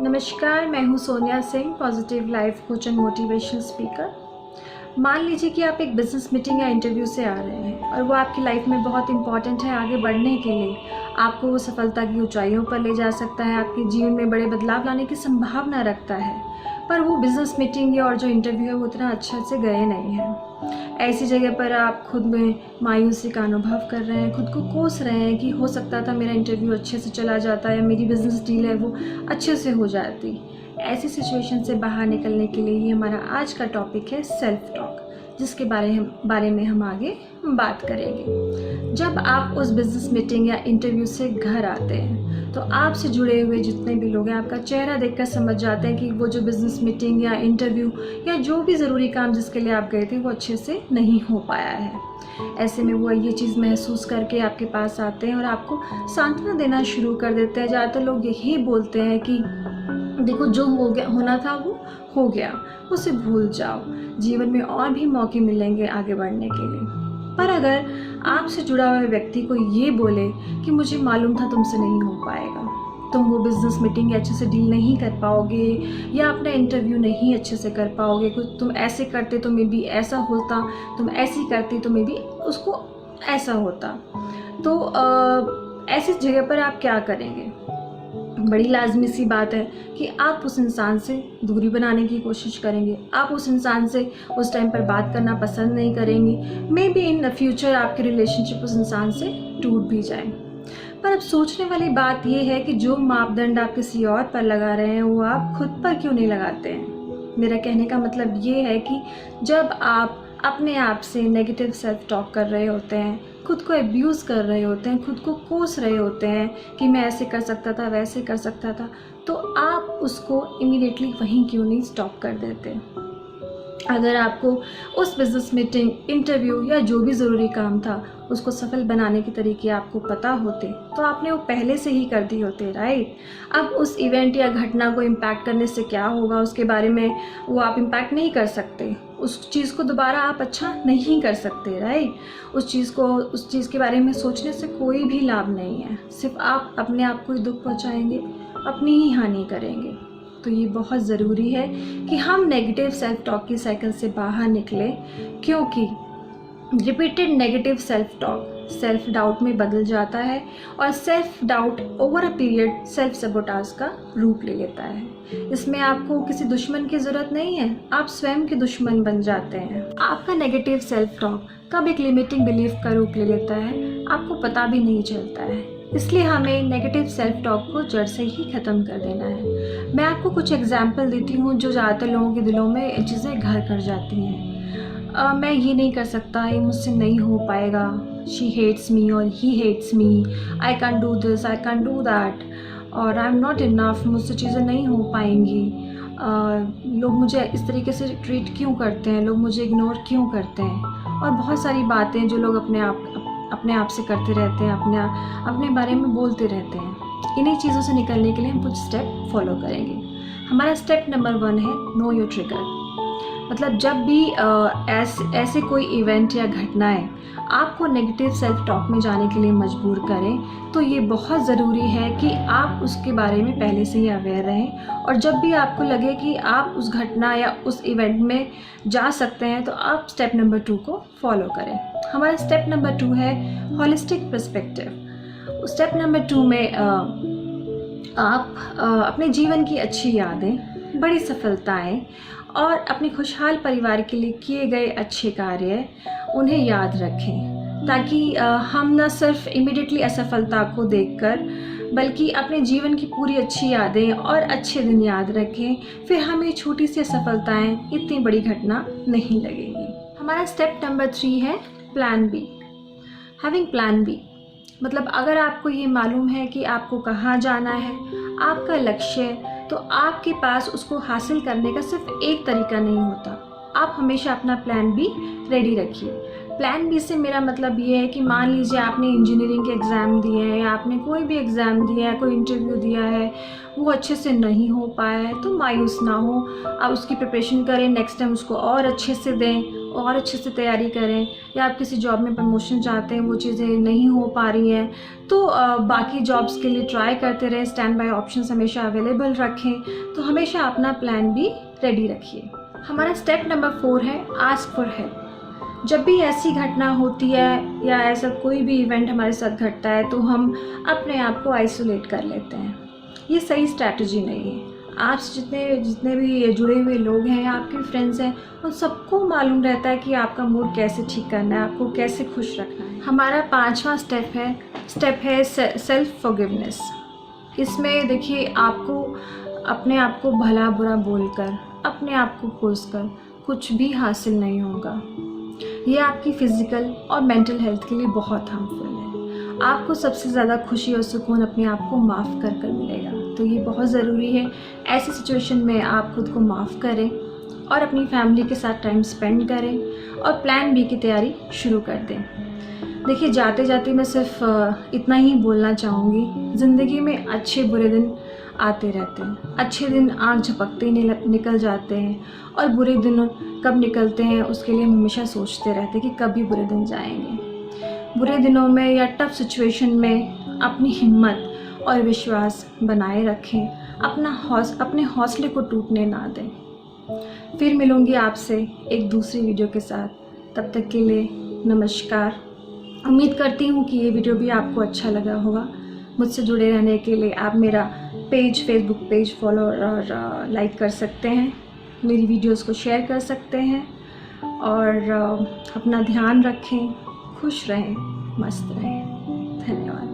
नमस्कार, मैं हूँ Sonia Singh, positive life coach and motivational speaker. मान लीजिए कि आप एक बिज़नेस मीटिंग या इंटरव्यू से आ रहे हैं और वो आपकी लाइफ में बहुत इंपॉर्टेंट है आगे बढ़ने के लिए। आपको वो सफलता की ऊंचाइयों पर ले जा सकता है, आपके जीवन में बड़े बदलाव लाने की संभावना रखता है, पर वो बिज़नेस मीटिंग या और जो इंटरव्यू है वो उतना अच्छे से गए नहीं हैं। ऐसी जगह पर आप खुद में मायूसी का अनुभव कर रहे हैं, खुद को कोस रहे हैं कि हो सकता था मेरा इंटरव्यू अच्छे से चला जाता या मेरी बिज़नेस डील है वो अच्छे से हो जाती। ऐसी सिचुएशन से बाहर निकलने के लिए ही हमारा आज का टॉपिक है सेल्फ टॉक, जिसके बारे में हम आगे बात करेंगे। जब आप उस बिज़नेस मीटिंग या इंटरव्यू से घर आते हैं तो आपसे जुड़े हुए जितने भी लोग हैं आपका चेहरा देखकर समझ जाते हैं कि वो जो बिज़नेस मीटिंग या इंटरव्यू या जो भी ज़रूरी काम जिसके लिए आप गए थे वो अच्छे से नहीं हो पाया है। ऐसे में वो ये चीज़ महसूस करके आपके पास आते हैं और आपको सांत्वना देना शुरू कर देते हैं। ज़्यादातर लोग यही बोलते हैं कि देखो, जो हो गया होना था वो हो गया, उसे भूल जाओ, जीवन में और भी मौके मिलेंगे आगे बढ़ने के लिए। पर अगर आपसे जुड़ा हुआ व्यक्ति को ये बोले कि मुझे मालूम था तुमसे नहीं हो पाएगा, तुम वो बिज़नेस मीटिंग अच्छे से डील नहीं कर पाओगे या अपना इंटरव्यू नहीं अच्छे से कर पाओगे, कुछ तुम ऐसे करते तो मे बी ऐसा होता, तुम ऐसी करती तो मे बी उसको ऐसा होता, तो ऐसी जगह पर आप क्या करेंगे? बड़ी लाजमी सी बात है कि आप उस इंसान से दूरी बनाने की कोशिश करेंगे। आप उस इंसान से उस टाइम पर बात करना पसंद नहीं करेंगे। May be in the future आपके रिलेशनशिप उस इंसान से टूट भी जाए। पर अब सोचने वाली बात यह है कि जो मापदंड आप किसी और पर लगा रहे हैं वो आप खुद पर क्यों नहीं लगाते हैं। मेरा कहने का मतलब ये है कि जब आप अपने आप से नेगेटिव सेल्फ टॉक कर रहे होते हैं, खुद को एब्यूज़ कर रहे होते हैं, खुद को कोस रहे होते हैं कि मैं ऐसे कर सकता था, वैसे कर सकता था, तो आप उसको इमीडिएटली वहीं क्यों नहीं स्टॉप कर देते। अगर आपको उस बिज़नेस मीटिंग, इंटरव्यू या जो भी ज़रूरी काम था उसको सफल बनाने के तरीके आपको पता होते तो आपने वो पहले से ही कर दी होते, राइट। अब उस इवेंट या घटना को इम्पैक्ट करने से क्या होगा उसके बारे में वो आप इम्पैक्ट नहीं कर सकते, उस चीज़ को दोबारा आप अच्छा नहीं कर सकते, राइट। उस चीज़ के बारे में सोचने से कोई भी लाभ नहीं है, सिर्फ आप अपने आप को ही दुख पहुँचाएंगे, अपनी ही हानि करेंगे। तो ये बहुत ज़रूरी है कि हम नेगेटिव सेल्फ टॉक की साइकिल से बाहर निकलें, क्योंकि repeated negative self talk self doubt में बदल जाता है और self doubt over a period self sabotage का रूप ले लेता है। इसमें आपको किसी दुश्मन की ज़रूरत नहीं है, आप स्वयं के दुश्मन बन जाते हैं। आपका नेगेटिव सेल्फ टॉक कब एक लिमिटिंग बिलीफ का रूप ले लेता है आपको पता भी नहीं चलता है। इसलिए हमें नेगेटिव सेल्फ टॉक को जड़ से ही ख़त्म कर देना है। मैं आपको कुछ एग्जाम्पल देती हूँ जो ज़्यादातर लोगों के दिलों में चीज़ें घर कर जाती हैं। मैं ये नहीं कर सकता, ये मुझसे नहीं हो पाएगा, शी हेट्स मी और he hates me, I can do this, I can do that, और आई एम नॉट इनफ, मुझसे चीज़ें नहीं हो पाएंगी, लोग मुझे इस तरीके से ट्रीट क्यों करते हैं, लोग मुझे इग्नोर क्यों करते हैं, और बहुत सारी बातें जो लोग अपने आप से करते रहते हैं, अपने बारे में बोलते रहते हैं। इन्हीं चीज़ों से निकलने के लिए हम कुछ स्टेप फॉलो करेंगे। हमारा स्टेप नंबर 1 है नो योर ट्रिगर। मतलब जब भी ऐसे कोई इवेंट या घटनाएं आपको नेगेटिव सेल्फ टॉक में जाने के लिए मजबूर करें तो ये बहुत ज़रूरी है कि आप उसके बारे में पहले से ही अवेयर रहें, और जब भी आपको लगे कि आप उस घटना या उस इवेंट में जा सकते हैं तो आप स्टेप नंबर 2 को फॉलो करें। हमारा स्टेप नंबर 2 है होलिस्टिक पर्सपेक्टिव। स्टेप नंबर 2 में आप अपने जीवन की अच्छी यादें, बड़ी सफलताएं और अपने खुशहाल परिवार के लिए किए गए अच्छे कार्य उन्हें याद रखें, ताकि हम न सिर्फ इमीडिएटली असफलता को देखकर बल्कि अपने जीवन की पूरी अच्छी यादें और अच्छे दिन याद रखें। फिर हमें छोटी सी असफलताएं इतनी बड़ी घटना नहीं लगेगी। हमारा स्टेप नंबर 3 है plan B. Having plan B मतलब अगर आपको ये मालूम है कि आपको कहाँ जाना है, आपका लक्ष्य है, तो आपके पास उसको हासिल करने का सिर्फ एक तरीका नहीं होता। आप हमेशा अपना प्लान बी रेडी रखिए। प्लान बी से मेरा मतलब ये है कि मान लीजिए आपने इंजीनियरिंग के एग्ज़ाम दिए हैं या आपने कोई भी एग्ज़ाम दिया है, कोई इंटरव्यू दिया है, वो अच्छे से नहीं हो पाया है, तो मायूस ना हो, आप उसकी प्रिपरेशन करें, नेक्स्ट टाइम उसको और अच्छे से दें और अच्छे से तैयारी करें, या आप किसी जॉब में प्रमोशन चाहते हैं, वो चीज़ें नहीं हो पा रही हैं, तो बाकी जॉब्स के लिए ट्राई करते रहें। स्टैंड बाय ऑप्शंस हमेशा अवेलेबल रखें। तो हमेशा अपना प्लान भी रेडी रखिए। हमारा स्टेप नंबर 4 है आस्क फॉर हेल्प। जब भी ऐसी घटना होती है या ऐसा कोई भी इवेंट हमारे साथ घटता है तो हम अपने आप को आइसोलेट कर लेते हैं। ये सही स्ट्रैटेजी नहीं है। आपसे जितने भी जुड़े हुए लोग हैं या आपके फ्रेंड्स हैं, उन सबको मालूम रहता है कि आपका मूड कैसे ठीक करना है, आपको कैसे खुश रखना है। हमारा 5वां स्टेप है सेल्फ फॉरगिवनेस। इसमें देखिए, आपको अपने आप को भला बुरा बोलकर, अपने आप को कोसकर कुछ भी हासिल नहीं होगा। ये आपकी फ़िज़िकल और मेंटल हेल्थ के लिए बहुत हार्मफुल है। आपको सबसे ज़्यादा खुशी और सुकून अपने आप को माफ़ कर कर मिलेगा। तो ये बहुत ज़रूरी है। ऐसी सिचुएशन में आप खुद को माफ़ करें और अपनी फैमिली के साथ टाइम स्पेंड करें और प्लान बी की तैयारी शुरू कर दें। देखिए, जाते जाते मैं सिर्फ इतना ही बोलना चाहूँगी, ज़िंदगी में अच्छे बुरे दिन आते रहते हैं। अच्छे दिन आँख झपकते ही निकल जाते हैं, और बुरे दिन कब निकलते हैं उसके लिए हम हमेशा सोचते रहते हैं कि कभी बुरे दिन जाएंगे। बुरे दिनों में या टफ सिचुएशन में अपनी हिम्मत और विश्वास बनाए रखें। अपने हौसले को टूटने ना दें। फिर मिलूँगी आपसे एक दूसरी वीडियो के साथ। तब तक के लिए नमस्कार। उम्मीद करती हूँ कि ये वीडियो भी आपको अच्छा लगा होगा। मुझसे जुड़े रहने के लिए आप मेरा फेसबुक पेज फॉलो और लाइक कर सकते हैं। मेरी वीडियोस को शेयर कर सकते हैं, और अपना ध्यान रखें, खुश रहें, मस्त रहें। धन्यवाद।